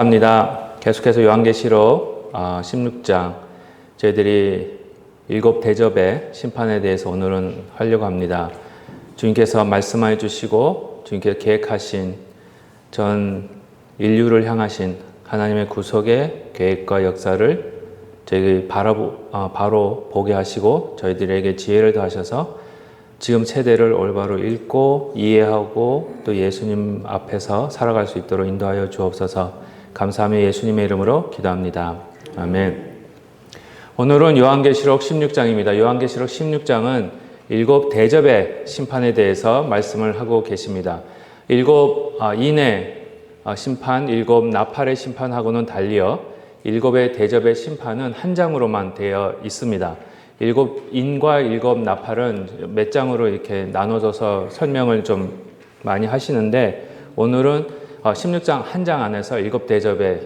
합니다. 계속해서 요한계시록 16장 저희들이 7대접의 심판에 대해서 오늘은 하려고 합니다. 주님께서 말씀해 주시고 주님께서 계획하신 전 인류를 향하신 하나님의 구속의 계획과 역사를 저희들이 바로 보게 하시고 저희들에게 지혜를 더하셔서 지금 세대를 올바로 읽고 이해하고 또 예수님 앞에서 살아갈 수 있도록 인도하여 주옵소서. 감사하며 예수님의 이름으로 기도합니다. 아멘. 오늘은 요한계시록 16장입니다. 요한계시록 16장은 7대접의 심판에 대해서 말씀을 하고 계십니다. 7인의 심판, 7나팔의 심판하고는 달리어 7의 대접의 심판은 한 장으로만 되어 있습니다. 7인과 7나팔은 몇 장으로 이렇게 나눠져서 설명을 좀 많이 하시는데 오늘은 16장 한 장 안에서 7대접의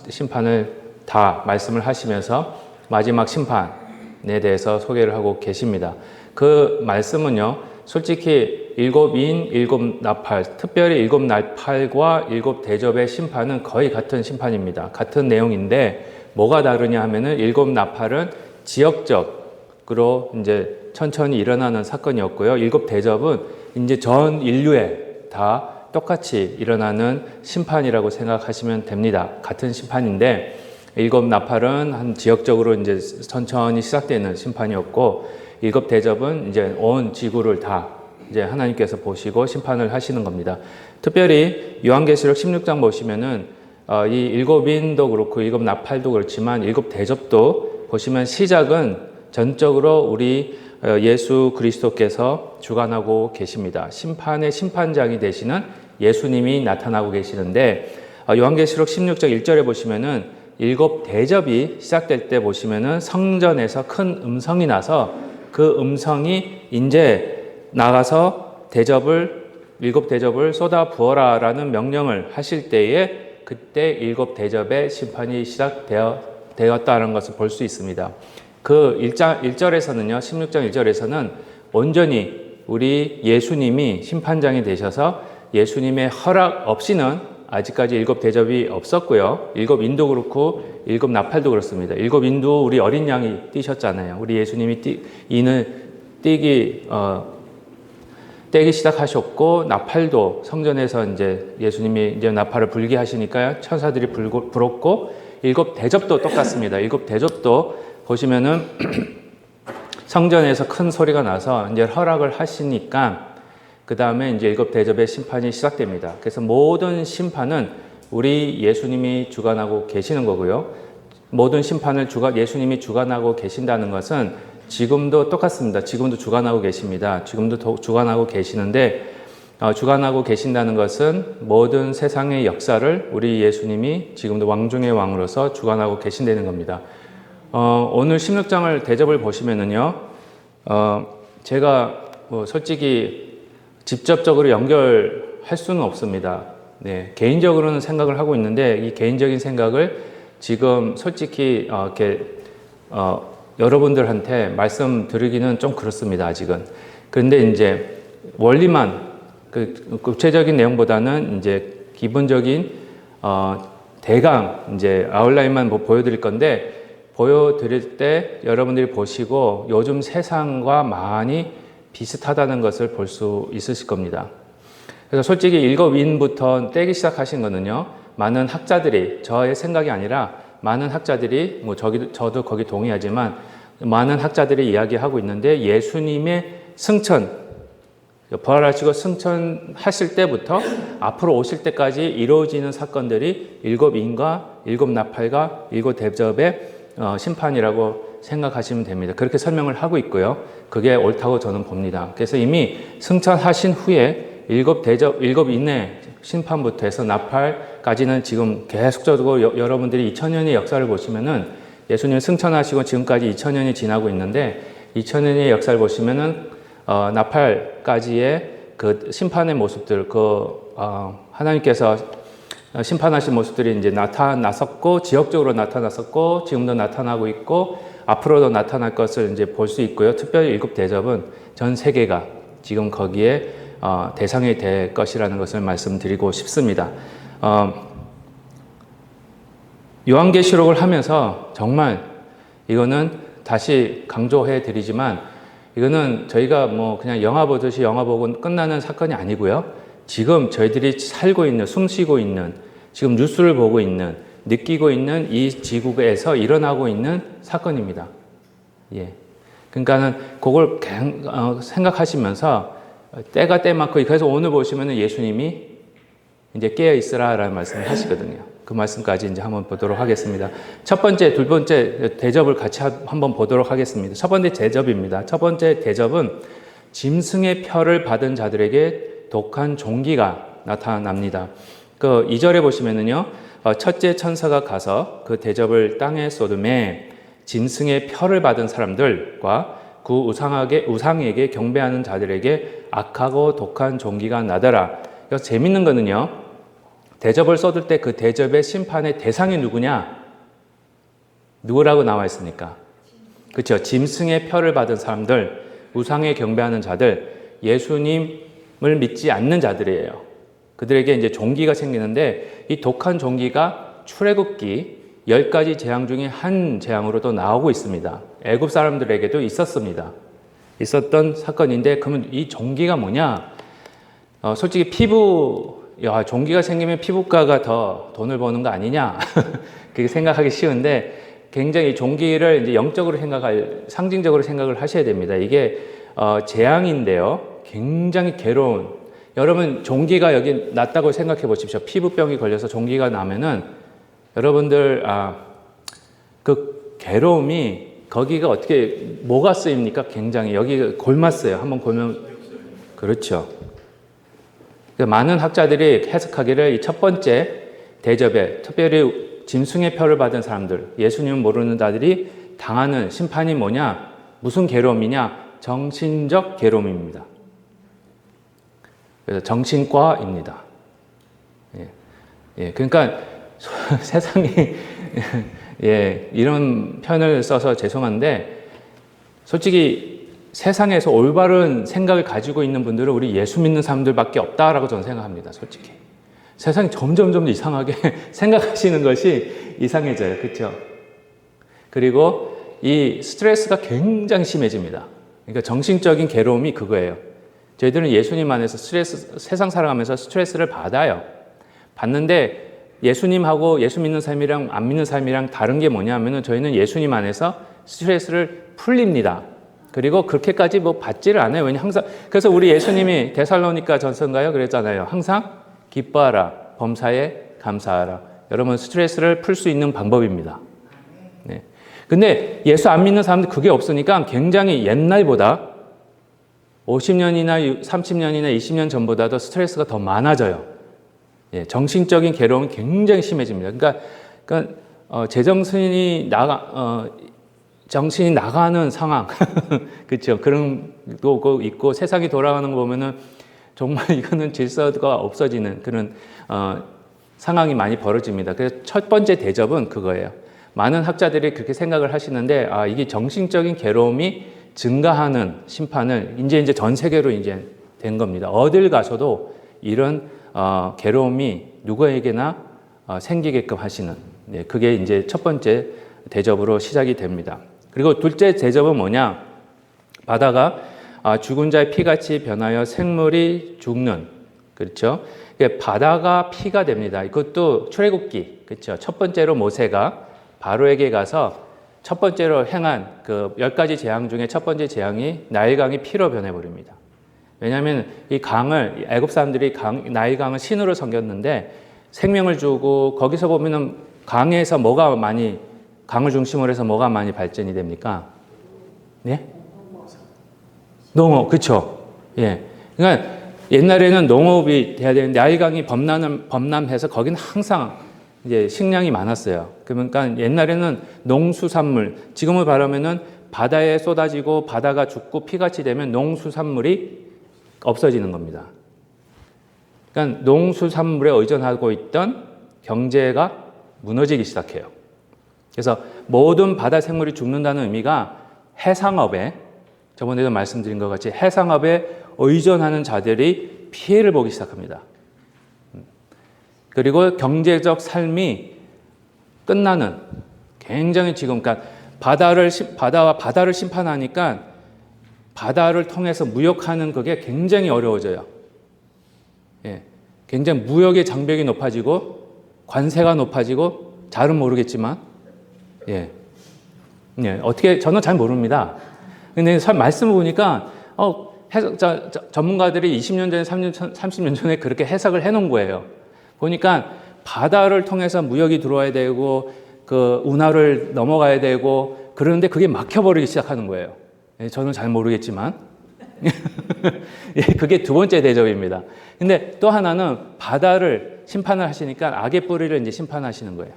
심판을 다 말씀을 하시면서 마지막 심판에 대해서 소개를 하고 계십니다. 그 말씀은요, 솔직히 7인, 7나팔, 특별히 7나팔과 7대접의 심판은 거의 같은 심판입니다. 같은 내용인데 뭐가 다르냐 하면은 7나팔은 지역적으로 이제 천천히 일어나는 사건이었고요. 7대접은 이제 전 인류에 다 똑같이 일어나는 심판이라고 생각하시면 됩니다. 같은 심판인데 7나팔은 한 지역적으로 이제 천천히 시작되는 심판이었고 7대접은 이제 온 지구를 다 이제 하나님께서 보시고 심판을 하시는 겁니다. 특별히 요한계시록 16장 보시면은 이 7인도 그렇고 7나팔도 그렇지만 7대접도 보시면 시작은 전적으로 우리 예수 그리스도께서 주관하고 계십니다. 심판의 심판장이 되시는 예수님이 나타나고 계시는데 요한계시록 16장 1절에 보시면은 7대접이 시작될 때 보시면은 성전에서 큰 음성이 나서 그 음성이 이제 나가서 7대접을 쏟아 부어라 라는 명령을 하실 때에 그때 7대접의 심판이 시작되었다는 것을 볼 수 있습니다. 그 1절에서는요, 16장 1절에서는 온전히 우리 예수님이 심판장이 되셔서 예수님의 허락 없이는 아직까지 7대접이 없었고요. 7인도 그렇고 7나팔도 그렇습니다. 7인도 우리 어린 양이 뛰셨잖아요. 우리 예수님이 인을 떼기 시작하셨고 나팔도 성전에서 이제 예수님이 이제 나팔을 불게 하시니까요. 천사들이 불었고 7대접도 똑같습니다. 7대접도 보시면은 성전에서 큰 소리가 나서 이제 허락을 하시니까 그 다음에 이제 7대접의 심판이 시작됩니다. 그래서 모든 심판은 우리 예수님이 주관하고 계시는 거고요. 모든 심판을 예수님이 주관하고 계신다는 것은 지금도 똑같습니다. 지금도 주관하고 계십니다. 지금도 주관하고 계시는데 주관하고 계신다는 것은 모든 세상의 역사를 우리 예수님이 지금도 왕 중의 왕으로서 주관하고 계신다는 겁니다. 오늘 16장을 대접을 보시면은요, 제가 솔직히 직접적으로 연결할 수는 없습니다. 네, 개인적으로는 생각을 하고 있는데 이 개인적인 생각을 지금 솔직히 여러분들한테 말씀드리기는 좀 그렇습니다. 아직은. 그런데 이제 원리만 그 구체적인 내용보다는 이제 기본적인 대강 이제 아웃라인만 보여드릴 건데 보여드릴 때 여러분들이 보시고 요즘 세상과 많이 비슷하다는 것을 볼 수 있으실 겁니다. 그래서 솔직히 7인부터 떼기 시작하신 거는요, 많은 학자들이, 저의 생각이 아니라 많은 학자들이, 저도 거기 동의하지만 많은 학자들이 이야기하고 있는데 예수님의 승천, 부활하시고 승천하실 때부터 앞으로 오실 때까지 이루어지는 사건들이 7인과 7나팔과 7대접의 심판이라고 생각하시면 됩니다. 그렇게 설명을 하고 있고요. 그게 옳다고 저는 봅니다. 그래서 이미 승천하신 후에 7인의 심판부터 해서 나팔까지는 지금 계속적으로 여러분들이 2000년의 역사를 보시면은 예수님 승천하시고 지금까지 2000년이 지나고 있는데 2000년의 역사를 보시면은 나팔까지의 그 심판의 모습들, 하나님께서 심판하신 모습들이 이제 나타났었고 지역적으로 나타났었고 지금도 나타나고 있고 앞으로도 나타날 것을 이제 볼 수 있고요. 특별히 7대접은 전 세계가 지금 거기에 대상이 될 것이라는 것을 말씀드리고 싶습니다. 요한계시록을 하면서 정말 이거는 다시 강조해 드리지만 이거는 저희가 뭐 그냥 영화 보듯이 영화 보고 끝나는 사건이 아니고요. 지금 저희들이 살고 있는, 숨쉬고 있는, 지금 뉴스를 보고 있는, 느끼고 있는 이 지구에서 일어나고 있는 사건입니다. 예. 그러니까는 그걸 생각하시면서 때가 때맞고, 그래서 오늘 보시면은 예수님이 이제 깨어 있으라라는 말씀을 하시거든요. 그 말씀까지 이제 한번 보도록 하겠습니다. 첫 번째, 두 번째 대접을 같이 한번 보도록 하겠습니다. 첫 번째 대접입니다. 첫 번째 대접은 짐승의 표를 받은 자들에게 독한 종기가 나타납니다. 그 2절에 보시면은요, 첫째 천사가 가서 그 대접을 땅에 쏟음에 짐승의 표를 받은 사람들과 그 우상에게 경배하는 자들에게 악하고 독한 종기가 나더라. 그래서 재밌는 거는요, 대접을 쏟을 때 그 대접의 심판의 대상이 누구냐? 누구라고 나와 있습니까? 그렇죠. 짐승의 표를 받은 사람들, 우상에 경배하는 자들, 예수님을 믿지 않는 자들이에요. 그들에게 이제 종기가 생기는데, 이 독한 종기가 출애굽기 10가지 재앙 중에 한 재앙으로도 나오고 있습니다. 애굽 사람들에게도 있었던 사건인데, 그러면 이 종기가 뭐냐? 솔직히 종기가 생기면 피부과가 더 돈을 버는 거 아니냐? 그렇게 생각하기 쉬운데, 굉장히 종기를 이제 영적으로 상징적으로 생각을 하셔야 됩니다. 이게 재앙인데요. 굉장히 괴로운. 여러분, 종기가 여기 났다고 생각해 보십시오. 피부병이 걸려서 종기가 나면은 여러분들, 그 괴로움이 거기가 뭐가 쓰입니까? 굉장히 여기 골맞어요. 한번 골면, 그렇죠. 많은 학자들이 해석하기를 이 첫 번째 대접에 특별히 짐승의 표를 받은 사람들, 예수님을 모르는 자들이 당하는 심판이 뭐냐? 무슨 괴로움이냐? 정신적 괴로움입니다. 그래서 정신과입니다. 그러니까 세상이 이런 표현을 써서 죄송한데, 솔직히 세상에서 올바른 생각을 가지고 있는 분들은 우리 예수 믿는 사람들밖에 없다라고 저는 생각합니다. 솔직히 세상이 점점 이상하게 생각하시는 것이 이상해져요. 그렇죠? 그리고 이 스트레스가 굉장히 심해집니다. 그러니까 정신적인 괴로움이 그거예요. 저희들은 예수님 안에서 세상 살아가면서 스트레스를 받는데, 예수님하고 예수 믿는 삶이랑 안 믿는 삶이랑 다른 게 뭐냐면은, 저희는 예수님 안에서 스트레스를 풀립니다. 그리고 그렇게까지 받지를 않아요. 왜냐면 항상, 그래서 우리 예수님이 데살로니가 전서인가요? 그랬잖아요. 항상 기뻐하라, 범사에 감사하라. 여러분, 스트레스를 풀 수 있는 방법입니다. 네. 근데 예수 안 믿는 사람들 그게 없으니까 굉장히 옛날보다 50년이나 30년이나 20년 전보다도 스트레스가 더 많아져요. 정신적인 괴로움이 굉장히 심해집니다. 그러니까 제정신이 정신이 나가는 상황, 그렇죠? 그런 거 있고, 세상이 돌아가는 거 보면은 정말 이거는 질서가 없어지는 그런 상황이 많이 벌어집니다. 그래서 첫 번째 대접은 그거예요. 많은 학자들이 그렇게 생각을 하시는데, 이게 정신적인 괴로움이 증가하는 심판을 이제 전 세계로 이제 된 겁니다. 어딜 가서도 이런 괴로움이 누구에게나 생기게끔 하시는, 그게 이제 첫 번째 대접으로 시작이 됩니다. 그리고 둘째 대접은 뭐냐? 바다가 죽은 자의 피같이 변하여 생물이 죽는, 그렇죠? 바다가 피가 됩니다. 이것도 출애굽기, 그렇죠? 첫 번째로 모세가 바로에게 가서 첫 번째로 행한 그 10가지 재앙 중에 첫 번째 재앙이 나일강이 피로 변해버립니다. 왜냐하면 이 강을, 애굽 사람들이 나일강을 신으로 섬겼는데 생명을 주고, 거기서 보면은 강에서 강을 중심으로 해서 뭐가 많이 발전이 됩니까? 네? 농업, 그쵸? 그러니까 옛날에는 농업이 돼야 되는데, 나일강이 범람해서 거기는 항상 이제 식량이 많았어요. 그러니까 옛날에는 농수산물, 지금을 바라면은 바다에 쏟아지고 바다가 죽고 피같이 되면 농수산물이 없어지는 겁니다. 그러니까 농수산물에 의존하고 있던 경제가 무너지기 시작해요. 그래서 모든 바다 생물이 죽는다는 의미가 해상업에, 저번에도 말씀드린 것 같이 해상업에 의존하는 자들이 피해를 보기 시작합니다. 그리고 경제적 삶이 끝나는 굉장히 지금 그러니까 바다와 바다를 심판하니까 바다를 통해서 무역하는 그게 굉장히 어려워져요. 예, 굉장히 무역의 장벽이 높아지고 관세가 높아지고 잘은 모르겠지만 예, 어떻게 저는 잘 모릅니다. 근데 말씀을 보니까 전문가들이 20년 전에 30년 전에 그렇게 해석을 해놓은 거예요. 보니까 바다를 통해서 무역이 들어와야 되고 그 운하를 넘어가야 되고 그러는데 그게 막혀버리기 시작하는 거예요. 예, 저는 잘 모르겠지만 예, 그게 두 번째 대접입니다. 근데 또 하나는 바다를 심판을 하시니까 악의 뿌리를 이제 심판하시는 거예요.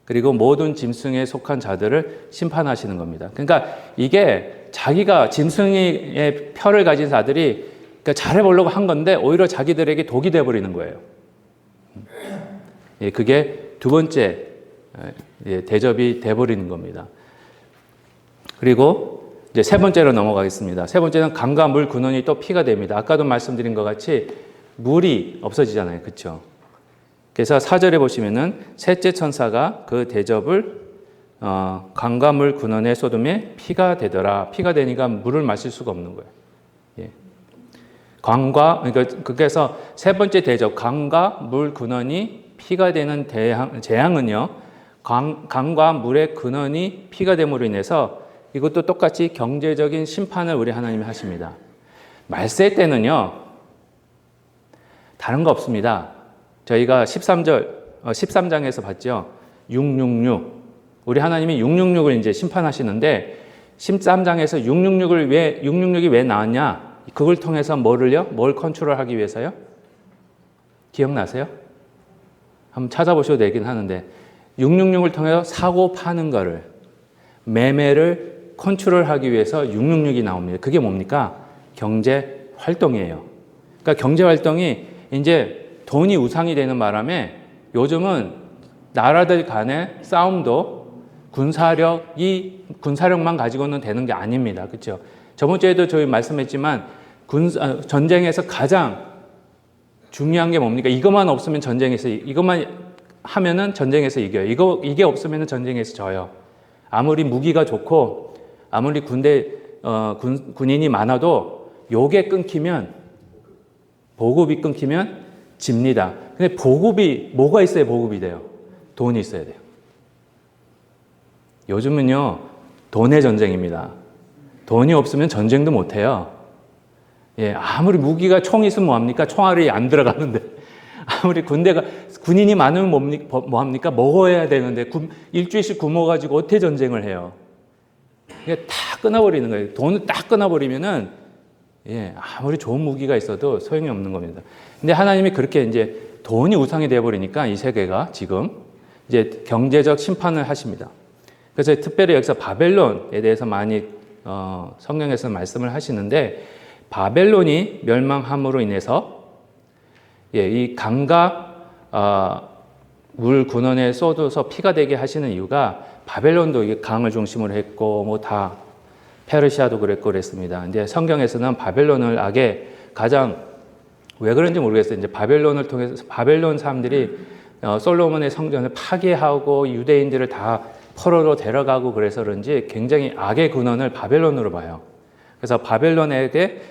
그리고 모든 짐승에 속한 자들을 심판하시는 겁니다. 그러니까 이게 자기가 짐승의 표를 가진 자들이 그러니까 잘해보려고 한 건데 오히려 자기들에게 독이 되어버리는 거예요. 예, 그게 두 번째 대접이 돼버리는 겁니다. 그리고 이제 세 번째로 넘어가겠습니다. 세 번째는 강과 물 근원이 또 피가 됩니다. 아까도 말씀드린 것 같이 물이 없어지잖아요. 그렇죠? 그래서 4절에 보시면은 셋째 천사가 그 대접을 강과 물 근원의 소돔에 피가 되더라. 피가 되니까 물을 마실 수가 없는 거예요. 예. 그래서 세 번째 대접 강과 물 근원이 피가 되는 재앙은요. 강과 물의 근원이 피가 됨으로 인해서 이것도 똑같이 경제적인 심판을 우리 하나님이 하십니다. 말세 때는요. 다른 거 없습니다. 저희가 13장에서 봤죠. 666. 우리 하나님이 666을 이제 심판하시는데 13장에서 666이 왜 나왔냐? 그걸 통해서 뭘 컨트롤하기 위해서요? 기억나세요? 한번 찾아보셔도 되긴 하는데 666을 통해서 사고 파는 거를 매매를 컨트롤하기 위해서 666이 나옵니다. 그게 뭡니까? 경제 활동이에요. 그러니까 경제 활동이 이제 돈이 우상이 되는 바람에 요즘은 나라들 간의 싸움도 군사력만 가지고는 되는 게 아닙니다. 그렇죠? 저번 주에도 저희 말씀했지만 전쟁에서 가장 중요한 게 뭡니까? 이것만 없으면 이것만 하면은 전쟁에서 이겨요. 이게 없으면 전쟁에서 져요. 아무리 무기가 좋고 아무리 군인이 많아도 요게 끊기면 보급이 끊기면 집니다. 근데 보급이 뭐가 있어야 보급이 돼요? 돈이 있어야 돼요. 요즘은요 돈의 전쟁입니다. 돈이 없으면 전쟁도 못 해요. 예, 아무리 무기가 총이 있으면 뭐합니까? 총알이 안 들어가는데 아무리 군인이 많으면 뭐합니까? 먹어야 되는데 일주일씩 굶어가지고 어떻게 전쟁을 해요? 이게 다 끊어버리는 거예요. 돈을 딱 끊어버리면은 예, 아무리 좋은 무기가 있어도 소용이 없는 겁니다. 근데 하나님이 그렇게 이제 돈이 우상이 되어버리니까 이 세계가 지금 이제 경제적 심판을 하십니다. 그래서 특별히 여기서 바벨론에 대해서 많이 성경에서 말씀을 하시는데 바벨론이 멸망함으로 인해서 예, 이 강과 물 근원에 쏟아서 피가 되게 하시는 이유가 바벨론도 이게 강을 중심으로 했고 뭐 다 페르시아도 그랬습니다. 근데 성경에서는 바벨론을 악의 가장 왜 그런지 모르겠어요. 이제 바벨론을 통해서 바벨론 사람들이 솔로몬의 성전을 파괴하고 유대인들을 다 포로로 데려가고 그래서 그런지 굉장히 악의 근원을 바벨론으로 봐요. 그래서 바벨론에게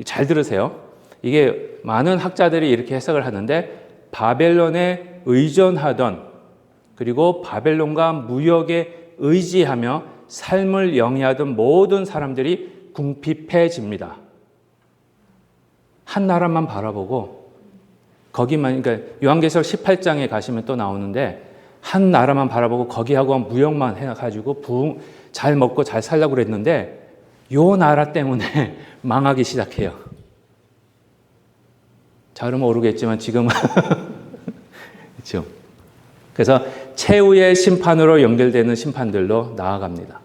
잘 들으세요. 이게 많은 학자들이 이렇게 해석을 하는데 바벨론에 의존하던 그리고 바벨론과 무역에 의지하며 삶을 영위하던 모든 사람들이 궁핍해집니다. 한 나라만 바라보고 거기만 그러니까 요한계시록 18장에 가시면 또 나오는데 한 나라만 바라보고 거기하고 무역만 해가지고 잘 먹고 잘 살려고 그랬는데 요 나라 때문에 망하기 시작해요. 잘은 모르겠지만 지금은 그렇죠. 그래서 최후의 심판으로 연결되는 심판들로 나아갑니다.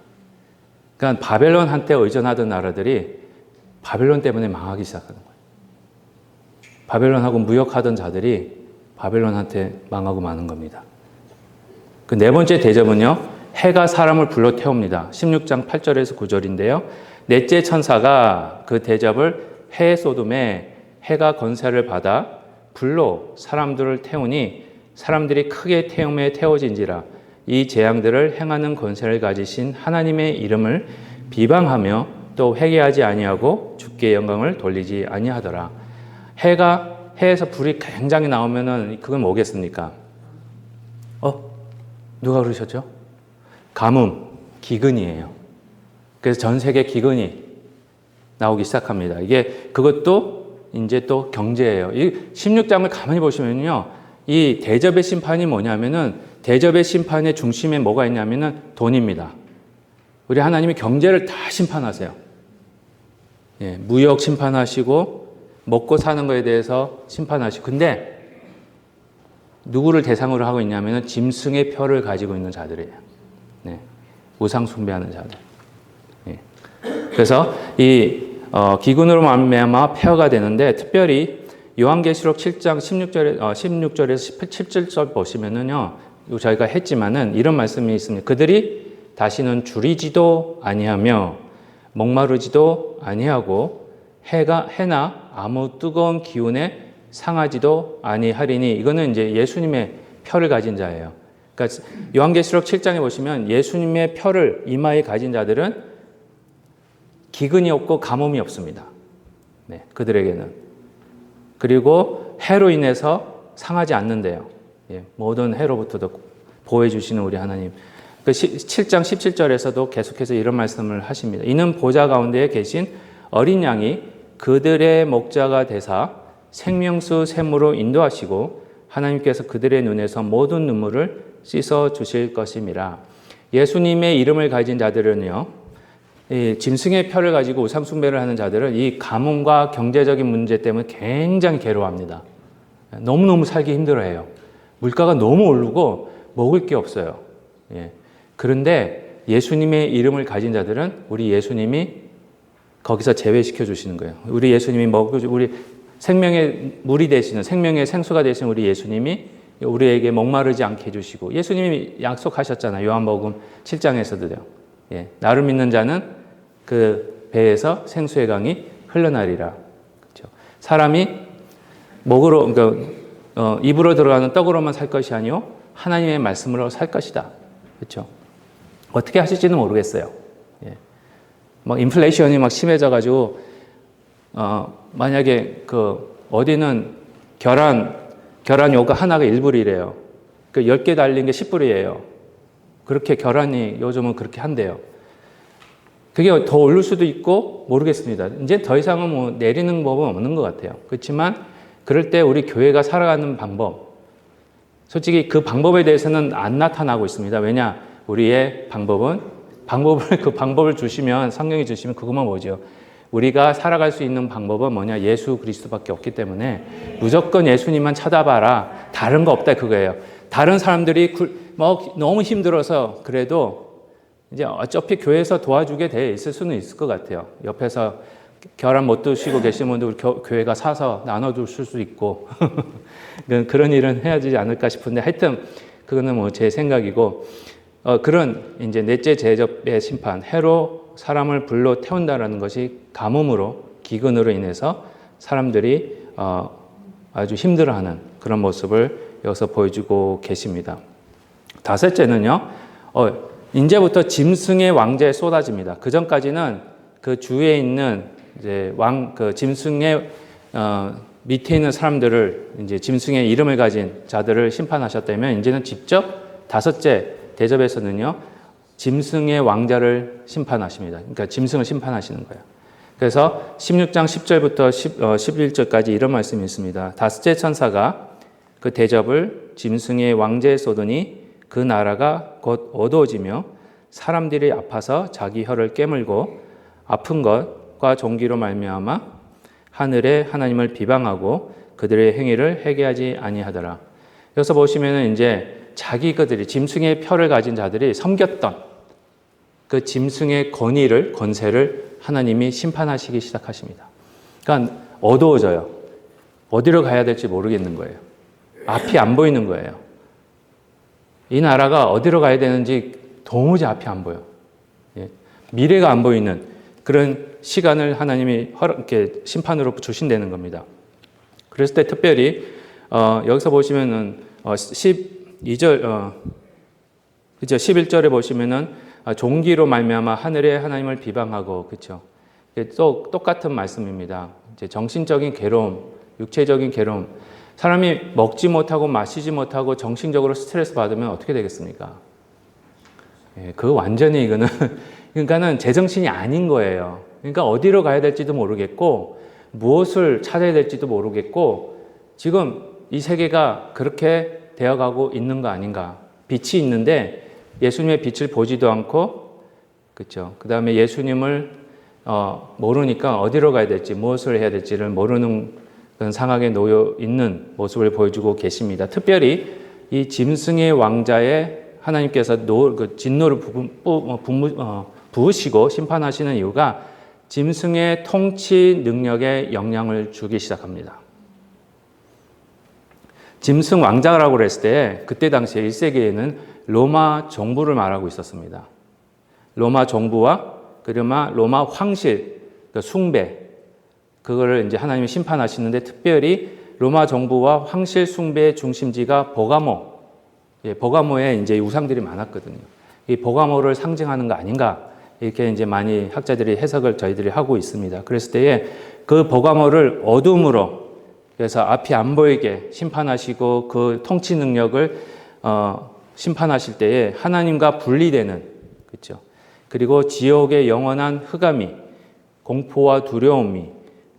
그러니까 바벨론 한때 의존하던 나라들이 바벨론 때문에 망하기 시작하는 거예요. 바벨론하고 무역하던 자들이 바벨론한테 망하고 마는 겁니다. 그 네 번째 대접은요. 해가 사람을 불러 태웁니다. 16장 8절에서 9절인데요. 넷째 천사가 그 대접을 해 소돔에 해가 권세를 받아 불로 사람들을 태우니 사람들이 크게 태움에 태워진지라. 이 재앙들을 행하는 권세를 가지신 하나님의 이름을 비방하며 또 회개하지 아니하고 주께 영광을 돌리지 아니하더라. 해에서 불이 굉장히 나오면은 그건 뭐겠습니까? 누가 그러셨죠? 가뭄, 기근이에요. 그래서 전 세계 기근이 나오기 시작합니다. 그것도 이제 또 경제예요. 이 16장을 가만히 보시면요. 이 대접의 심판이 뭐냐면은 대접의 심판의 중심에 뭐가 있냐면은 돈입니다. 우리 하나님이 경제를 다 심판하세요. 예, 무역 심판하시고 먹고 사는 거에 대해서 심판하시고. 근데 누구를 대상으로 하고 있냐면은 짐승의 표를 가지고 있는 자들이에요. 네, 우상 숭배하는 자들. 예. 그래서 이 기근으로 말미암아 폐허가 되는데, 특별히 요한계시록 7장 16절에서 17절 보시면은요, 저희가 했지만은 이런 말씀이 있습니다. 그들이 다시는 줄이지도 아니하며 목마르지도 아니하고 해나 아무 뜨거운 기운에 상하지도 아니하리니. 이거는 이제 예수님의 표를 가진 자예요. 그러니까 요한계시록 7장에 보시면 예수님의 표를 이마에 가진 자들은 기근이 없고 가뭄이 없습니다. 네, 그들에게는. 그리고 해로 인해서 상하지 않는데요. 예, 모든 해로부터도 보호해 주시는 우리 하나님. 7장 17절에서도 계속해서 이런 말씀을 하십니다. 이는 보좌 가운데에 계신 어린 양이 그들의 목자가 되사 생명수 샘으로 인도하시고 하나님께서 그들의 눈에서 모든 눈물을 씻어 주실 것임이라. 예수님의 이름을 가진 자들은요, 이 짐승의 표를 가지고 우상 숭배를 하는 자들은 이 가뭄과 경제적인 문제 때문에 굉장히 괴로워합니다. 너무너무 살기 힘들어해요. 물가가 너무 오르고 먹을 게 없어요. 예. 그런데 예수님의 이름을 가진 자들은 우리 예수님이 거기서 제외시켜 주시는 거예요. 우리 예수님이 우리 생명의 물이 되시는, 생명의 생수가 되시는 우리 예수님이 우리에게 목마르지 않게 해주시고, 예수님이 약속하셨잖아요. 요한복음 7장에서도요. 예, 나를 믿는 자는 그 배에서 생수의 강이 흘러나리라. 그렇죠? 사람이 입으로 들어가는 떡으로만 살 것이 아니요 하나님의 말씀으로 살 것이다. 그렇죠? 어떻게 하실지는 모르겠어요. 예. 인플레이션이 심해져가지고 만약에 어디는 계란 요가 하나가 1불이래요. 10개 달린 게 10불이에요. 그렇게 계란이 요즘은 그렇게 한대요. 그게 더 오를 수도 있고 모르겠습니다. 이제 더 이상은 내리는 법은 없는 것 같아요. 그렇지만 그럴 때 우리 교회가 살아가는 방법, 솔직히 그 방법에 대해서는 안 나타나고 있습니다. 왜냐? 우리의 그 방법을 주시면, 성경이 주시면 그것만 뭐죠? 우리가 살아갈 수 있는 방법은 뭐냐? 예수 그리스도밖에 없기 때문에 무조건 예수님만 찾아봐라. 다른 거 없다 그거예요. 다른 사람들이 너무 힘들어서 그래도 이제 어차피 교회에서 도와주게 돼 있을 수는 있을 것 같아요. 옆에서 계란 못 드시고 계신 분들 우리 교회가 사서 나눠줄 수도 있고 그런 일은 해야 되지 않을까 싶은데, 하여튼 그거는 제 생각이고, 그런 이제 넷째 대접의 심판, 해로 사람을 불로 태운다라는 것이 가뭄으로, 기근으로 인해서 사람들이 아주 힘들어하는 그런 모습을 여기서 보여주고 계십니다. 다섯째는요, 이제부터 짐승의 왕좌에 쏟아집니다. 그 전까지는 그 주위에 있는 이제 짐승의 밑에 있는 사람들을, 이제 짐승의 이름을 가진 자들을 심판하셨다면, 이제는 직접 다섯째 대접에서는요, 짐승의 왕자를 심판하십니다. 그러니까 짐승을 심판하시는 거예요. 그래서 16장 10절부터 11절까지 이런 말씀이 있습니다. 다섯째 천사가 그 대접을 짐승의 왕좌에 쏟으니 그 나라가 곧 어두워지며 사람들이 아파서 자기 혀를 깨물고 아픈 것과 종기로 말미암아 하늘의 하나님을 비방하고 그들의 행위를 회개하지 아니하더라. 여기서 보시면은 이제 그들이 짐승의 표를 가진 자들이 섬겼던 그 짐승의 권세를 하나님이 심판하시기 시작하십니다. 그러니까 어두워져요. 어디로 가야 될지 모르겠는 거예요. 앞이 안 보이는 거예요. 이 나라가 어디로 가야 되는지 도무지 앞이 안 보여. 미래가 안 보이는 그런 시간을 하나님이 이렇게 심판으로 주신다는 겁니다. 그랬을 때 특별히 여기서 보시면은 12절, 그죠? 11절에 보시면은 종기로 말미암아 하늘의 하나님을 비방하고, 그렇죠? 또 똑같은 말씀입니다. 이제 정신적인 괴로움, 육체적인 괴로움. 사람이 먹지 못하고 마시지 못하고 정신적으로 스트레스 받으면 어떻게 되겠습니까? 예, 그 완전히 이거는 그러니까는 제정신이 아닌 거예요. 그러니까 어디로 가야 될지도 모르겠고 무엇을 찾아야 될지도 모르겠고 지금 이 세계가 그렇게 되어가고 있는 거 아닌가? 빛이 있는데 예수님의 빛을 보지도 않고, 그렇죠? 그 다음에 예수님을 모르니까 어디로 가야 될지 무엇을 해야 될지를 모르는 그런 상황에 놓여 있는 모습을 보여주고 계십니다. 특별히 이 짐승의 왕자의 하나님께서 진노를 부으시고 심판하시는 이유가 짐승의 통치 능력에 영향을 주기 시작합니다. 짐승 왕자라고 그랬을 때 그때 당시에 1세기에는 로마 정부를 말하고 있었습니다. 로마 정부와 로마 황실, 숭배, 그거를 이제 하나님이 심판하시는데 특별히 로마 정부와 황실 숭배의 중심지가 버가모, 버가모에 이제 우상들이 많았거든요. 이 버가모를 상징하는 거 아닌가 이렇게 이제 많이 학자들이 해석을 저희들이 하고 있습니다. 그랬을 때에 그 버가모를 어둠으로 그래서 앞이 안 보이게 심판하시고 그 통치 능력을 심판하실 때에 하나님과 분리되는, 그렇죠? 그리고 지옥의 영원한 흑암이, 공포와 두려움이,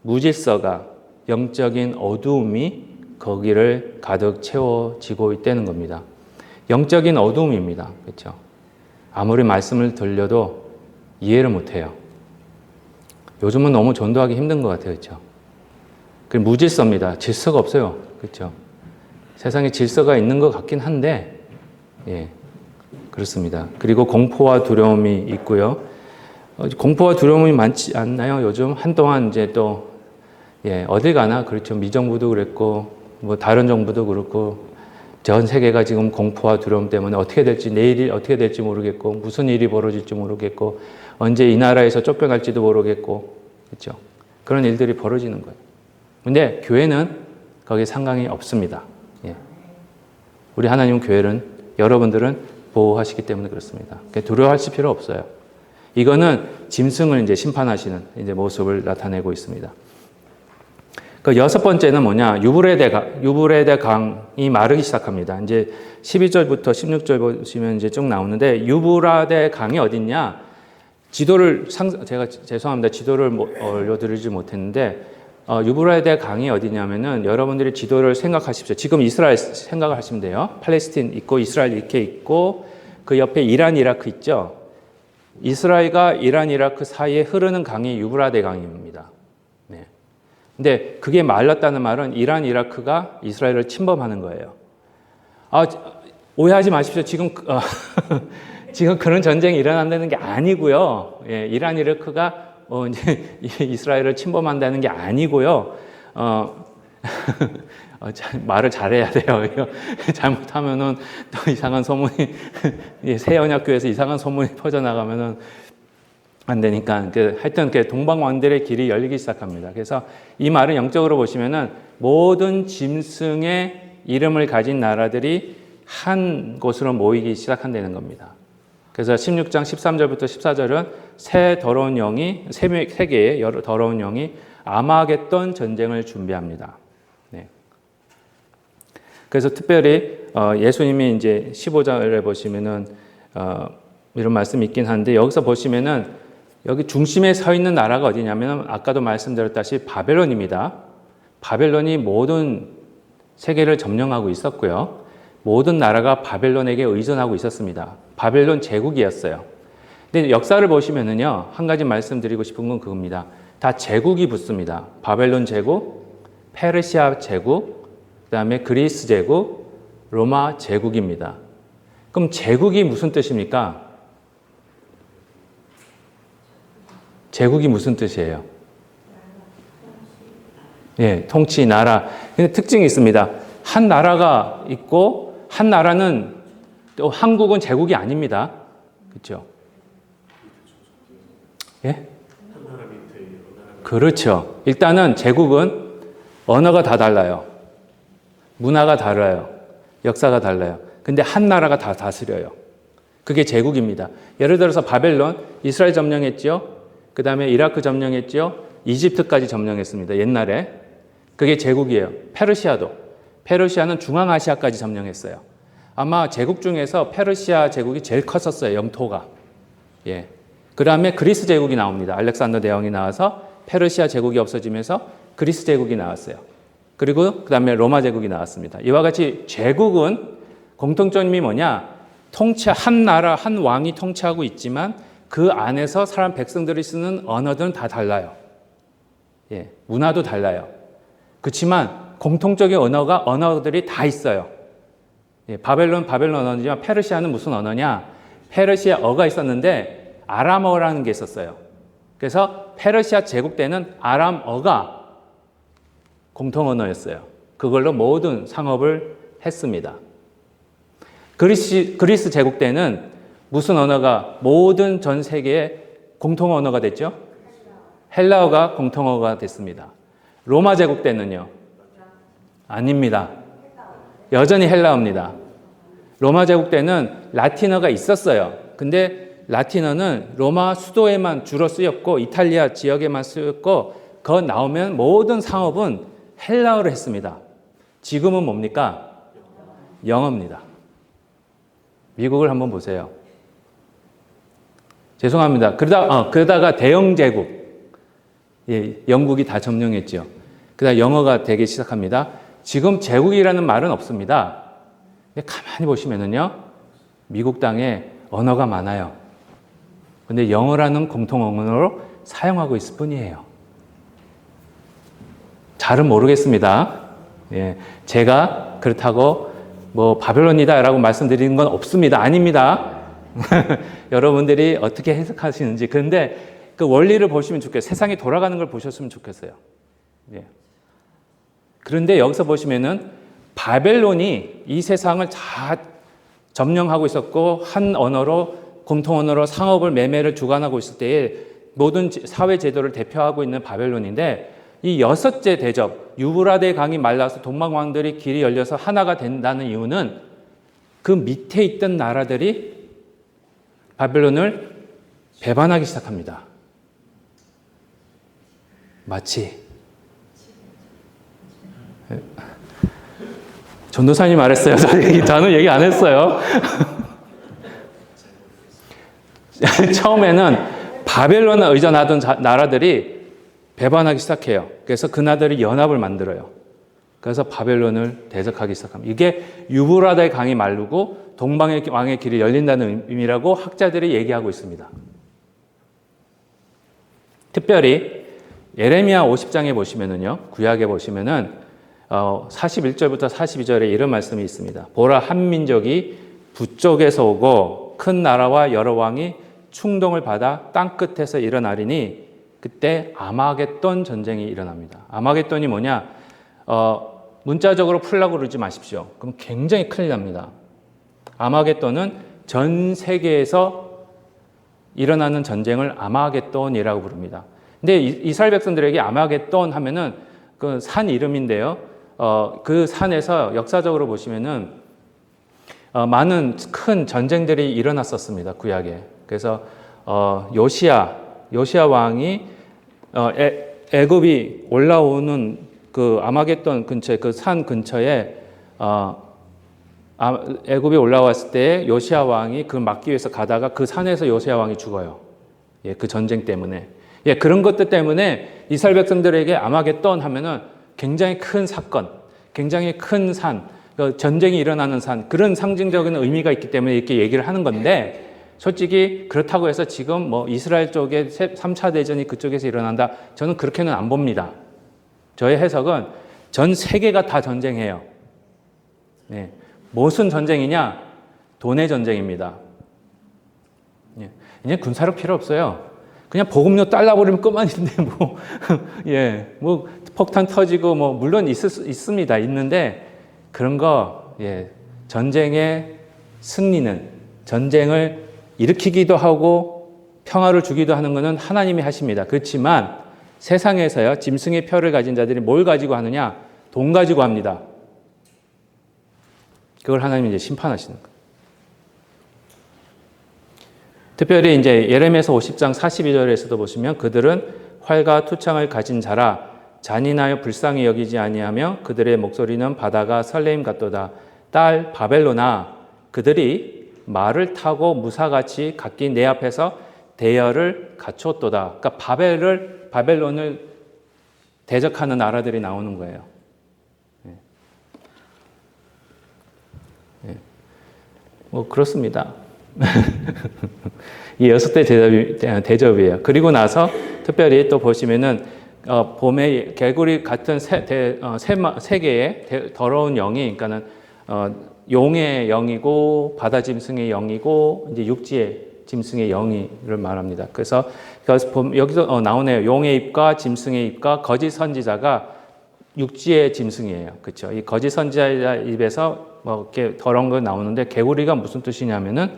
무질서가, 영적인 어두움이 거기를 가득 채워지고 있다는 겁니다. 영적인 어두움입니다. 그렇죠? 아무리 말씀을 들려도 이해를 못해요. 요즘은 너무 전도하기 힘든 것 같아요. 그렇죠? 그 무질서입니다. 질서가 없어요. 그렇죠? 세상에 질서가 있는 것 같긴 한데, 예, 그렇습니다. 그리고 공포와 두려움이 있고요. 공포와 두려움이 많지 않나요? 요즘 한동안 이제 또, 예, 어딜 가나 그렇죠. 미정부도 그랬고, 뭐 다른 정부도 그렇고, 전 세계가 지금 공포와 두려움 때문에 어떻게 될지, 내일이 어떻게 될지 모르겠고, 무슨 일이 벌어질지 모르겠고, 언제 이 나라에서 쫓겨날지도 모르겠고, 그렇죠? 그런 일들이 벌어지는 거예요. 근데 교회는 거기에 상관이 없습니다. 예. 우리 하나님 교회는 여러분들은 보호하시기 때문에 그렇습니다. 두려워하실 필요 없어요. 이거는 짐승을 이제 심판하시는 이제 모습을 나타내고 있습니다. 그 여섯 번째는 뭐냐? 유브레데 강이 마르기 시작합니다. 이제 12절부터 16절 보시면 이제 쭉 나오는데 유브라데 강이 어딨냐? 제가 죄송합니다. 지도를 올려드리지 못했는데 유브라데 강이 어디냐면은 여러분들이 지도를 생각하십시오. 지금 이스라엘 생각을 하시면 돼요. 팔레스틴 있고 이스라엘 이렇게 있고 그 옆에 이란, 이라크 있죠. 이스라엘과 이란, 이라크 사이에 흐르는 강이 유브라데 강입니다. 네. 근데 그게 말랐다는 말은 이란, 이라크가 이스라엘을 침범하는 거예요. 오해하지 마십시오. 지금 지금 그런 전쟁이 일어난다는 게 아니고요. 예, 이란, 이라크가 이제 이스라엘을 침범한다는 게 아니고요. 말을 잘해야 돼요. 잘못하면은 또 이상한 소문이 세언약교에서 이상한 소문이 퍼져나가면은 안 되니까 하여튼 동방왕들의 길이 열리기 시작합니다. 그래서 이 말은 영적으로 보시면은 모든 짐승의 이름을 가진 나라들이 한 곳으로 모이기 시작한다는 겁니다. 그래서 16장 13절부터 14절은 세 개의 더러운 영이 아마겟돈 전쟁을 준비합니다. 네. 그래서 특별히 예수님이 이제 15절에 보시면은 이런 말씀이 있긴 한데 여기서 보시면은 여기 중심에 서 있는 나라가 어디냐면은 아까도 말씀드렸다시피 바벨론입니다. 바벨론이 모든 세계를 점령하고 있었고요. 모든 나라가 바벨론에게 의존하고 있었습니다. 바벨론 제국이었어요. 근데 역사를 보시면은요, 한 가지 말씀드리고 싶은 건 그겁니다. 다 제국이 붙습니다. 바벨론 제국, 페르시아 제국, 그 다음에 그리스 제국, 로마 제국입니다. 그럼 제국이 무슨 뜻입니까? 제국이 무슨 뜻이에요? 예, 통치, 나라. 근데 특징이 있습니다. 한 나라가 있고, 한 나라는 또 한국은 제국이 아닙니다. 그렇죠? 예? 그렇죠. 일단은 제국은 언어가 다 달라요. 문화가 달라요. 역사가 달라요. 근데 한 나라가 다 다스려요. 그게 제국입니다. 예를 들어서 바벨론, 이스라엘 점령했죠. 그 다음에 이라크 점령했죠. 이집트까지 점령했습니다. 옛날에. 그게 제국이에요. 페르시아도. 페르시아는 중앙아시아까지 점령했어요. 아마 제국 중에서 페르시아 제국이 제일 컸었어요. 영토가. 예. 그 다음에 그리스 제국이 나옵니다. 알렉산더 대왕이 나와서 페르시아 제국이 없어지면서 그리스 제국이 나왔어요. 그리고 그 다음에 로마 제국이 나왔습니다. 이와 같이 제국은 공통점이 뭐냐? 한 나라, 한 왕이 통치하고 있지만 그 안에서 사람 백성들이 쓰는 언어들은 다 달라요. 예, 문화도 달라요. 그렇지만 공통적인 언어들이 다 있어요. 예, 바벨론 언어지만 페르시아는 무슨 언어냐? 페르시아어가 있었는데 아람어라는 게 있었어요. 그래서 페르시아 제국 때는 아람어가 공통 언어였어요. 그걸로 모든 상업을 했습니다. 그리스 제국 때는 무슨 언어가 모든 전 세계의 공통 언어가 됐죠? 헬라어가 공통 언어가 됐습니다. 로마 제국 때는요? 아닙니다. 여전히 헬라어입니다. 로마 제국 때는 라틴어가 있었어요. 근데 라틴어는 로마 수도에만 주로 쓰였고 이탈리아 지역에만 쓰였고 그거 나오면 모든 상업은 헬라어로 했습니다. 지금은 뭡니까? 영어입니다. 미국을 한번 보세요. 죄송합니다. 그러다가 대영 제국, 예, 영국이 다 점령했죠. 그다음 영어가 되기 시작합니다. 지금 제국이라는 말은 없습니다. 근데 가만히 보시면은요, 미국 땅에 언어가 많아요. 근데 영어라는 공통 언어로 사용하고 있을 뿐이에요. 잘은 모르겠습니다. 예, 제가 그렇다고 뭐 바벨론이다라고 말씀드리는 건 없습니다. 아닙니다. 여러분들이 어떻게 해석하시는지. 그런데 그 원리를 보시면 좋겠어요. 세상이 돌아가는 걸 보셨으면 좋겠어요. 예. 그런데 여기서 보시면은 바벨론이 이 세상을 다 점령하고 있었고 한 언어로 공통 언어로 상업을 매매를 주관하고 있을 때에 모든 사회 제도를 대표하고 있는 바벨론인데 이 여섯째 대접, 유브라데 강이 말라서 동방 왕들이 길이 열려서 하나가 된다는 이유는 그 밑에 있던 나라들이 바벨론을 배반하기 시작합니다. 마치 전도사님 말했어요. 저는 얘기 안 했어요. 처음에는 바벨론에 의존하던 나라들이 배반하기 시작해요. 그래서 그 나라들이 연합을 만들어요. 그래서 바벨론을 대적하기 시작합니다. 이게 유브라데 강이 마르고 동방의 왕의 길이 열린다는 의미라고 학자들이 얘기하고 있습니다. 특별히 예레미야 50장에 보시면은요, 구약에 보시면은 41절부터 42절에 이런 말씀이 있습니다. 보라, 한 민족이 북쪽에서 오고 큰 나라와 여러 왕이 충동을 받아 땅 끝에서 일어나리니 그때 아마겟돈 전쟁이 일어납니다. 아마겟돈이 뭐냐? 문자적으로 풀라고 그러지 마십시오. 그럼 굉장히 큰일 납니다. 아마겟돈은 전 세계에서 일어나는 전쟁을 아마겟돈이라고 부릅니다. 근데 이스라엘 백성들에게 아마겟돈 하면은 그 산 이름인데요. 그 산에서 역사적으로 보시면은 많은 큰 전쟁들이 일어났었습니다. 구약에. 그래서 요시야 왕이 애굽이 올라오는 그 아마겟돈 근처에 그 산 근처에 애굽이 올라왔을 때 요시야 왕이 그 막기 위해서 가다가 그 산에서 요시야 왕이 죽어요. 예, 그 전쟁 때문에. 예, 그런 것들 때문에 이스라엘 백성들에게 아마겟돈 하면은 굉장히 큰 사건, 굉장히 큰 산, 전쟁이 일어나는 산, 그런 상징적인 의미가 있기 때문에 이렇게 얘기를 하는 건데, 솔직히 그렇다고 해서 지금 뭐 이스라엘 쪽에 3차 대전이 그쪽에서 일어난다, 저는 그렇게는 안 봅니다. 저의 해석은 전 세계가 다 전쟁해요. 네. 무슨 전쟁이냐? 돈의 전쟁입니다. 예. 이제 군사력 필요 없어요. 그냥 보급료 딸라버리면 끝만인데 뭐 예, 뭐 폭탄 터지고 뭐 물론 있습니다. 있는데 그런 거 예, 전쟁의 승리는 전쟁을 일으키기도 하고 평화를 주기도 하는 것은 하나님이 하십니다. 그렇지만 세상에서요, 짐승의 표를 가진 자들이 뭘 가지고 하느냐? 돈 가지고 합니다. 그걸 하나님이 이제 심판하시는 거예요. 특별히 이제 예레미야서 50장 42절에서도 보시면 그들은 활과 투창을 가진 자라 잔인하여 불쌍히 여기지 아니하며 그들의 목소리는 바다가 설레임 같도다. 딸 바벨론아, 그들이 말을 타고 무사같이 각기 내 앞에서 대열을 갖추었도다. 그러니까 바벨론을 대적하는 나라들이 나오는 거예요. 뭐 그렇습니다. 이 6대 대접이에요. 그리고 나서 특별히 또 보시면은 봄에 개구리 같은 세 개의 더러운 영이, 그러니까는 용의 영이고 바다 짐승의 영이고 이제 육지의 짐승의 영이를 말합니다. 그래서 여기서 나오네요. 용의 입과 짐승의 입과 거짓 선지자가 육지의 짐승이에요. 그렇죠? 이 거짓 선지자 입에서 뭐 이렇게 더러운 거 나오는데 개구리가 무슨 뜻이냐면은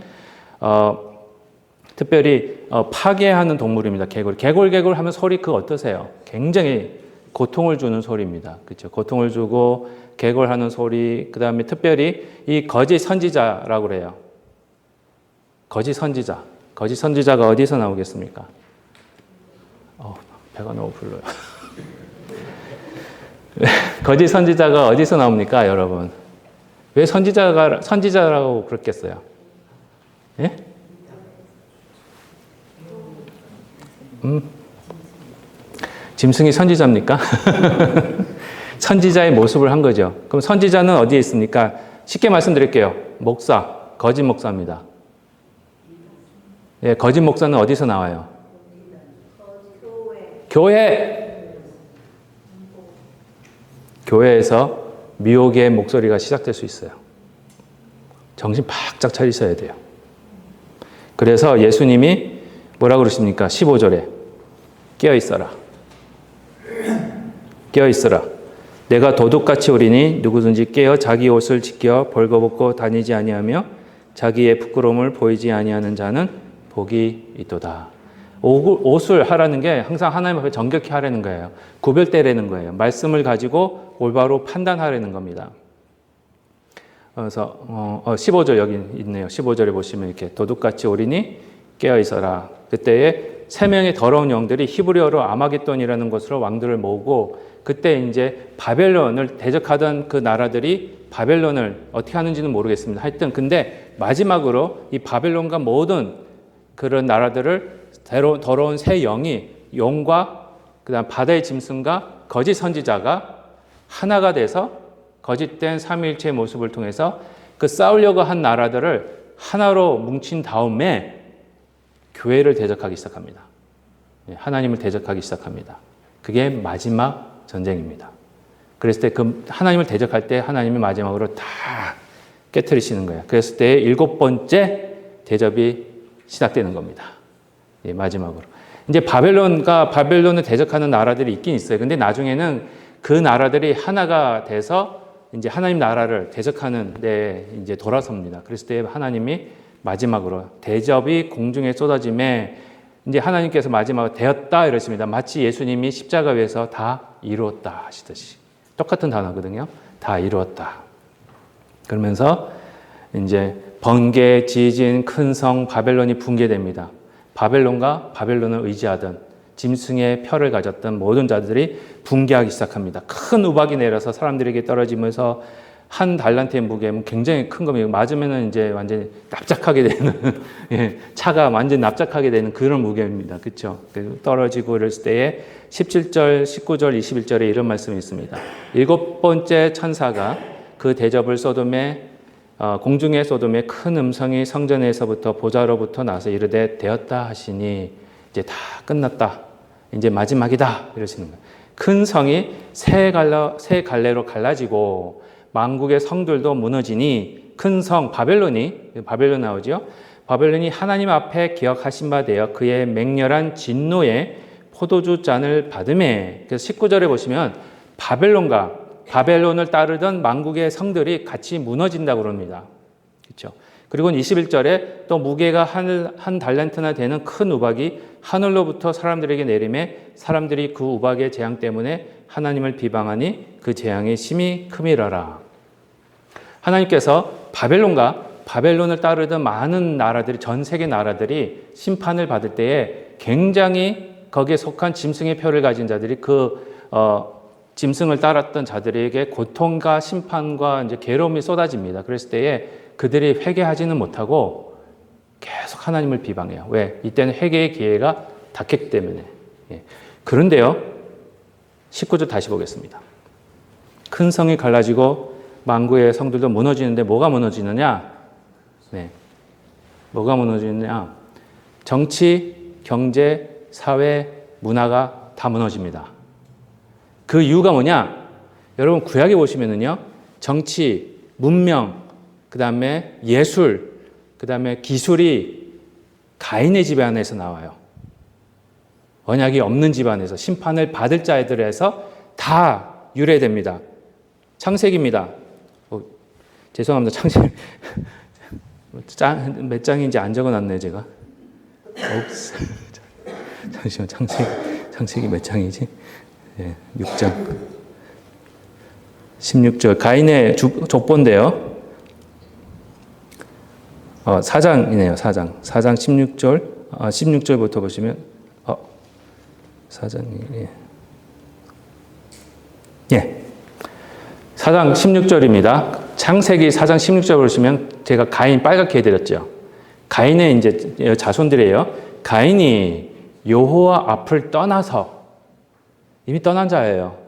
특별히 파괴하는 동물입니다. 개굴 하면 소리 그거 어떠세요? 굉장히 고통을 주는 소리입니다. 그렇죠? 고통을 주고 개굴하는 소리. 그다음에 특별히 이 거짓 선지자라고 그래요. 거짓 선지자가 어디서 나오겠습니까? 배가 너무 불러요. 거짓 선지자가 어디서 나옵니까, 여러분? 왜 선지자라고 그랬겠어요? 예? 짐승이 선지자입니까? 선지자의 모습을 한 거죠. 그럼 선지자는 어디에 있습니까? 쉽게 말씀드릴게요. 거짓 목사입니다. 예, 거짓 목사는 어디서 나와요? 교회에서 미혹의 목소리가 시작될 수 있어요. 정신 바짝 차리셔야 돼요. 그래서 예수님이 뭐라고 그러십니까? 15절에 깨어있어라. 내가 도둑같이 오리니 누구든지 깨어 자기 옷을 지켜 벌거벗고 다니지 아니하며 자기의 부끄러움을 보이지 아니하는 자는 복이 있도다. 옷을 하라는 게 항상 하나님 앞에 정결케 하라는 거예요. 구별되라는 거예요. 말씀을 가지고 올바로 판단하라는 겁니다. 그래서 15절 여기 있네요. 15절에 보시면 이렇게 도둑같이 오리니 깨어 있어라. 그때에 세 명의 더러운 영들이 히브리어로 아마겟돈이라는 곳으로 왕들을 모으고 그때 이제 바벨론을 대적하던 그 나라들이 바벨론을 어떻게 하는지는 모르겠습니다. 하여튼 근데 마지막으로 이 바벨론과 모든 그런 나라들을 더러운 새 영이 용과 그다음 바다의 짐승과 거짓 선지자가 하나가 돼서 거짓된 삼위일체의 모습을 통해서 그 싸우려고 한 나라들을 하나로 뭉친 다음에 교회를 대적하기 시작합니다. 하나님을 대적하기 시작합니다. 그게 마지막 전쟁입니다. 그랬을 때 그 하나님을 대적할 때 하나님이 마지막으로 다 깨트리시는 거예요. 그랬을 때 7번째 대접이 시작되는 겁니다. 마지막으로. 이제 바벨론을 대적하는 나라들이 있긴 있어요. 근데 나중에는 그 나라들이 하나가 돼서 이제 하나님 나라를 대적하는 데 이제 돌아섭니다. 그랬을 때 하나님이 마지막으로 대접이 공중에 쏟아짐에 이제 하나님께서 마지막으로 되었다 이러십니다. 마치 예수님이 십자가 위에서 다 이루었다 하시듯이. 똑같은 단어거든요. 다 이루었다. 그러면서 이제 번개, 지진, 큰 성 바벨론이 붕괴됩니다. 바벨론과 바벨론을 의지하던 짐승의 표를 가졌던 모든 자들이 붕괴하기 시작합니다. 큰 우박이 내려서 사람들에게 떨어지면서 한 달란트의 무게면 굉장히 큰 겁니다. 맞으면은 이제 완전히 납작하게 되는, 예, 차가 완전히 납작하게 되는 그런 무게입니다. 그렇죠? 떨어지고 이럴 때에 17절, 19절, 21절에 이런 말씀이 있습니다. 7번째 천사가 그 대접을 공중의 소돔의 큰 음성이 성전에서부터 보좌로부터 나서 이르되 되었다 하시니 이제 다 끝났다. 이제 마지막이다. 이러시는 거예요. 큰 성이 세 갈래로 갈라지고 만국의 성들도 무너지니 큰 성 바벨론 나오죠. 바벨론이 하나님 앞에 기억하신 바 되어 그의 맹렬한 진노의 포도주 잔을 받음에. 그래서 19절에 보시면 바벨론을 따르던 만국의 성들이 같이 무너진다고 그럽니다. 그렇죠? 그리고 21절에 또 무게가 한 달란트나 되는 큰 우박이 하늘로부터 사람들에게 내림에 사람들이 그 우박의 재앙 때문에 하나님을 비방하니 그 재앙이 심히 크미러라. 하나님께서 바벨론을 따르던 많은 나라들이, 전 세계 나라들이 심판을 받을 때에 굉장히 거기에 속한 짐승의 표를 가진 자들이 짐승을 따랐던 자들에게 고통과 심판과 이제 괴로움이 쏟아집니다. 그랬을 때에 그들이 회개하지는 못하고 계속 하나님을 비방해요. 왜? 이때는 회개의 기회가 닿기 때문에. 예. 그런데요, 19절 다시 보겠습니다. 큰 성이 갈라지고 만구의 성들도 무너지는데 뭐가 무너지느냐? 네. 뭐가 무너지느냐? 정치, 경제, 사회, 문화가 다 무너집니다. 그 이유가 뭐냐? 여러분 구약에 보시면은요, 정치, 문명, 그 다음에 예술, 그 다음에 기술이 가인의 집안에서 나와요. 언약이 없는 집안에서 심판을 받을 자들에서 다 유래됩니다. 창세기입니다. 죄송합니다. 창세기 몇 장인지 안 적어놨네요, 제가. 잠시만, 창세기 몇 장이지? 네, 6장. 16절. 가인의 족보인데요. 4장이네요, 4장. 4장 16절. 16절부터 보시면, 4장이, 예. 4장 16절입니다. 창세기 4장 16절 보시면 제가 가인 빨갛게 해드렸죠. 가인의 이제 자손들이에요. 가인이 여호와 앞을 떠나서 이미 떠난 자예요.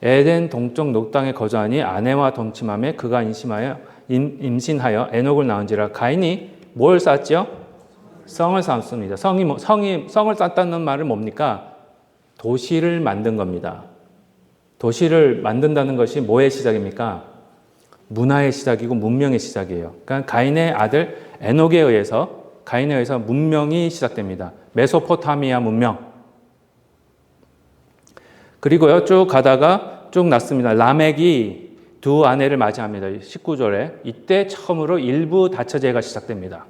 에덴 동쪽 녹당에 거주하니 아내와 동침함에 그가 임신하여 에녹을 낳은지라. 가인이 뭘 쌓았죠? 성을 쌓았습니다. 성을 쌓았다는 말은 뭡니까? 도시를 만든 겁니다. 도시를 만든다는 것이 뭐의 시작입니까? 문화의 시작이고 문명의 시작이에요. 그러니까 가인의 아들 에녹에 의해서 문명이 시작됩니다. 메소포타미아 문명. 그리고요, 쭉 가다가 쭉 났습니다. 라멕이 두 아내를 맞이합니다. 19절에. 이때 처음으로 일부 다처제가 시작됩니다.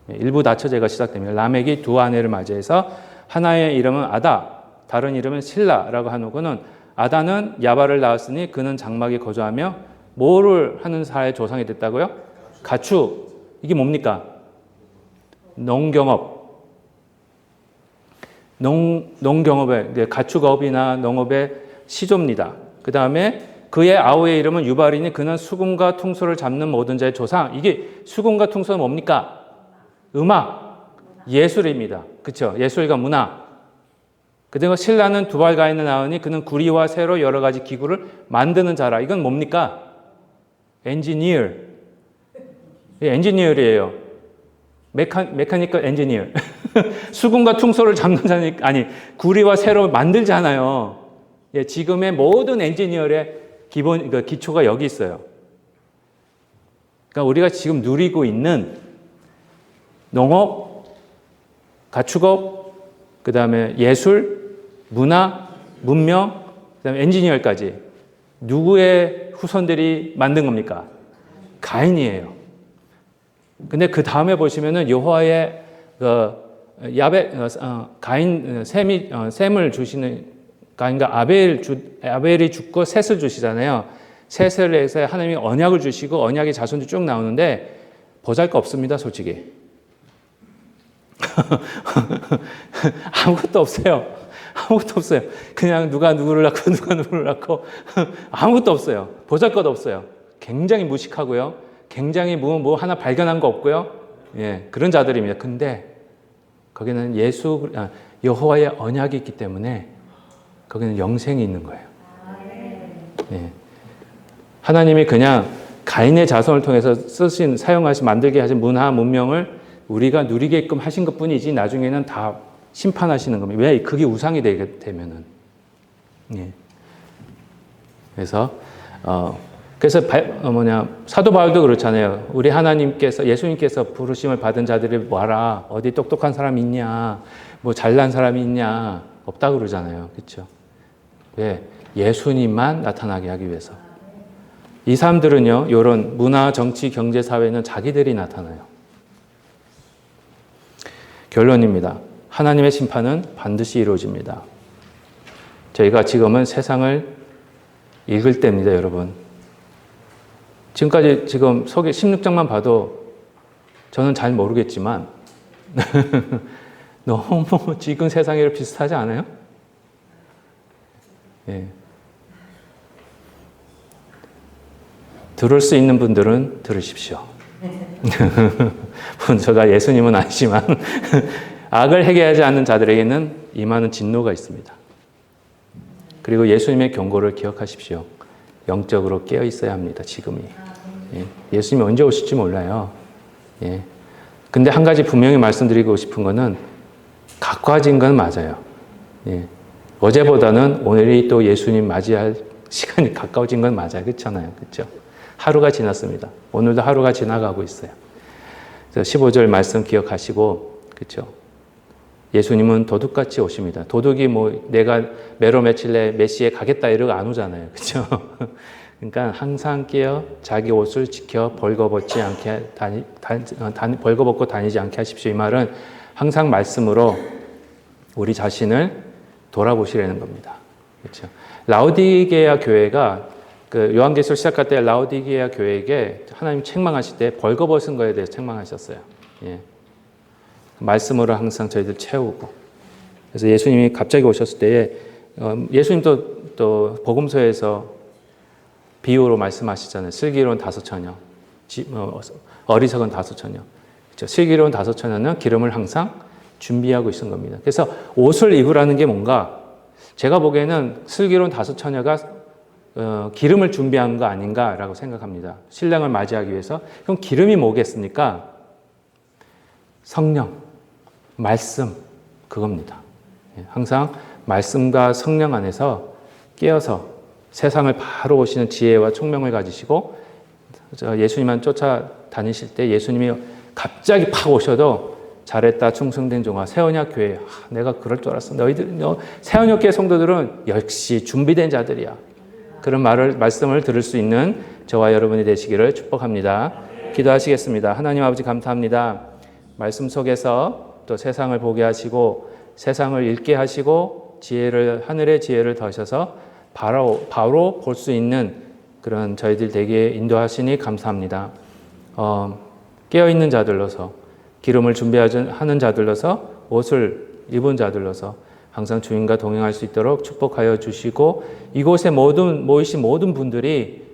일부 다처제가 시작됩니다. 라멕이 두 아내를 맞이해서 하나의 이름은 아다, 다른 이름은 실라라고 하는구는 아다는 야발을 낳았으니 그는 장막에 거주하며 뭐를 하는 사의 조상이 됐다고요? 가축. 이게 뭡니까? 농경업. 농경업의 가축업이나 농업의 시조입니다. 그 다음에 그의 아우의 이름은 유발이니 그는 수금과 퉁소를 잡는 모든 자의 조상. 이게 수금과 퉁소는 뭡니까? 음악, 예술입니다. 그렇죠? 예술과 문화. 그리고 신라는 두발 가인을 낳으니 그는 구리와 쇠로 여러 가지 기구를 만드는 자라. 이건 뭡니까? 엔지니어이에요. 메카니컬 엔지니어. 수금과 퉁소를 잡는 자니까, 아니, 구리와 쇠로 만들잖아요. 예, 지금의 모든 엔지니어의 기초가 여기 있어요. 그러니까 우리가 지금 누리고 있는 농업, 가축업, 그 다음에 예술, 문화, 문명, 그 다음에 엔지니어까지 누구의 후손들이 만든 겁니까? 가인이에요. 근데 그 다음에 보시면은 여호와의 셈을 주시는 가인과 아벨이 죽고 셋을 주시잖아요. 셋을 해서 하나님이 언약을 주시고 언약의 자손도 쭉 나오는데 보잘것 없습니다, 솔직히. 아무것도 없어요. 그냥 누가 누구를 낳고 아무것도 없어요. 보잘것 없어요. 굉장히 무식하고요. 굉장히 뭐 하나 발견한 거 없고요. 예, 그런 자들입니다. 근데 거기는 여호와의 언약이 있기 때문에 거기는 영생이 있는 거예요. 예. 하나님이 그냥 가인의 자손을 통해서 만들게 하신 문화, 문명을 우리가 누리게끔 하신 것 뿐이지 나중에는 다 심판하시는 겁니다. 왜? 그게 우상이 되게 되면은. 예. 그래서 사도 바울도 그렇잖아요. 우리 하나님께서, 예수님께서 부르심을 받은 자들이 와라. 어디 똑똑한 사람이 있냐? 뭐 잘난 사람이 있냐? 없다고 그러잖아요. 그렇죠? 왜? 예수님만 나타나게 하기 위해서. 이 사람들은요, 이런 문화, 정치, 경제, 사회는 자기들이 나타나요. 결론입니다. 하나님의 심판은 반드시 이루어집니다. 저희가 지금은 세상을 읽을 때입니다, 여러분. 지금까지 지금 소개 16장만 봐도 저는 잘 모르겠지만 너무 지금 세상이랑 비슷하지 않아요? 예. 들을 수 있는 분들은 들으십시오. 제가 예수님은 아니지만 악을 해결하지 않는 자들에게는 임하는 진노가 있습니다. 그리고 예수님의 경고를 기억하십시오. 영적으로 깨어 있어야 합니다. 지금이. 예. 예수님이 언제 오실지 몰라요. 예. 근데 한 가지 분명히 말씀드리고 싶은 거는 가까워진 건 맞아요. 예. 어제보다는 오늘이 또 예수님 맞이할 시간이 가까워진 건 맞아요. 그렇잖아요. 그렇죠? 하루가 지났습니다. 오늘도 하루가 지나가고 있어요. 그래서 15절 말씀 기억하시고, 그렇죠? 예수님은 도둑같이 오십니다. 도둑이 뭐 내가 매로 며칠 내에 몇 시에 가겠다 이러고 안 오잖아요. 그렇죠? 그러니까 항상 깨어 자기 옷을 지켜 벌거벗지 않게 벌거벗고 다니지 않게 하십시오. 이 말은 항상 말씀으로 우리 자신을 돌아보시라는 겁니다. 그렇죠? 라오디게아 교회가 그 요한계시록 시작할 때 라오디게아 교회에게 하나님 책망하실 때 벌거벗은 거에 대해서 책망하셨어요. 예. 말씀으로 항상 저희들 채우고. 그래서 예수님이 갑자기 오셨을 때에 예수님도 또 복음서에서 비유로 말씀하시잖아요. 슬기로운 5처녀, 어리석은 5처녀. 그렇죠? 슬기로운 5처녀는 기름을 항상 준비하고 있는 겁니다. 그래서 옷을 입으라는 게 뭔가 제가 보기에는 슬기로운 5처녀가 기름을 준비한 거 아닌가라고 생각합니다. 신랑을 맞이하기 위해서. 그럼 기름이 뭐겠습니까? 성령, 말씀, 그겁니다. 항상 말씀과 성령 안에서 깨어서 세상을 바로 보시는 지혜와 총명을 가지시고 예수님만 쫓아다니실 때 예수님이 갑자기 팍 오셔도 잘했다 충성된 종아 새언약 교회 내가 그럴 줄 알았어. 새언약 교회 성도들은 역시 준비된 자들이야. 그런 말씀을 들을 수 있는 저와 여러분이 되시기를 축복합니다. 기도하시겠습니다. 하나님 아버지 감사합니다. 말씀 속에서 또 세상을 보게 하시고 세상을 읽게 하시고 하늘의 지혜를 더하셔서 바로 볼 수 있는 그런 저희들 되게 인도하시니 감사합니다. 깨어있는 자들로서 기름을 준비하는 자들로서 옷을 입은 자들로서 항상 주님과 동행할 수 있도록 축복하여 주시고 이곳에 모이신 모든 분들이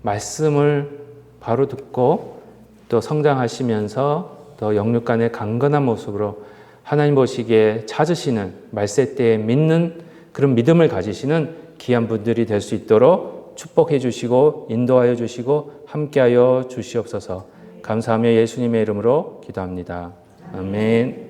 말씀을 바로 듣고 또 성장하시면서 더 영육 간의 강건한 모습으로 하나님 보시기에 찾으시는 말세 때에 믿는 그런 믿음을 가지시는 귀한 분들이 될 수 있도록 축복해 주시고 인도하여 주시고 함께하여 주시옵소서. 감사하며 예수님의 이름으로 기도합니다. 아멘.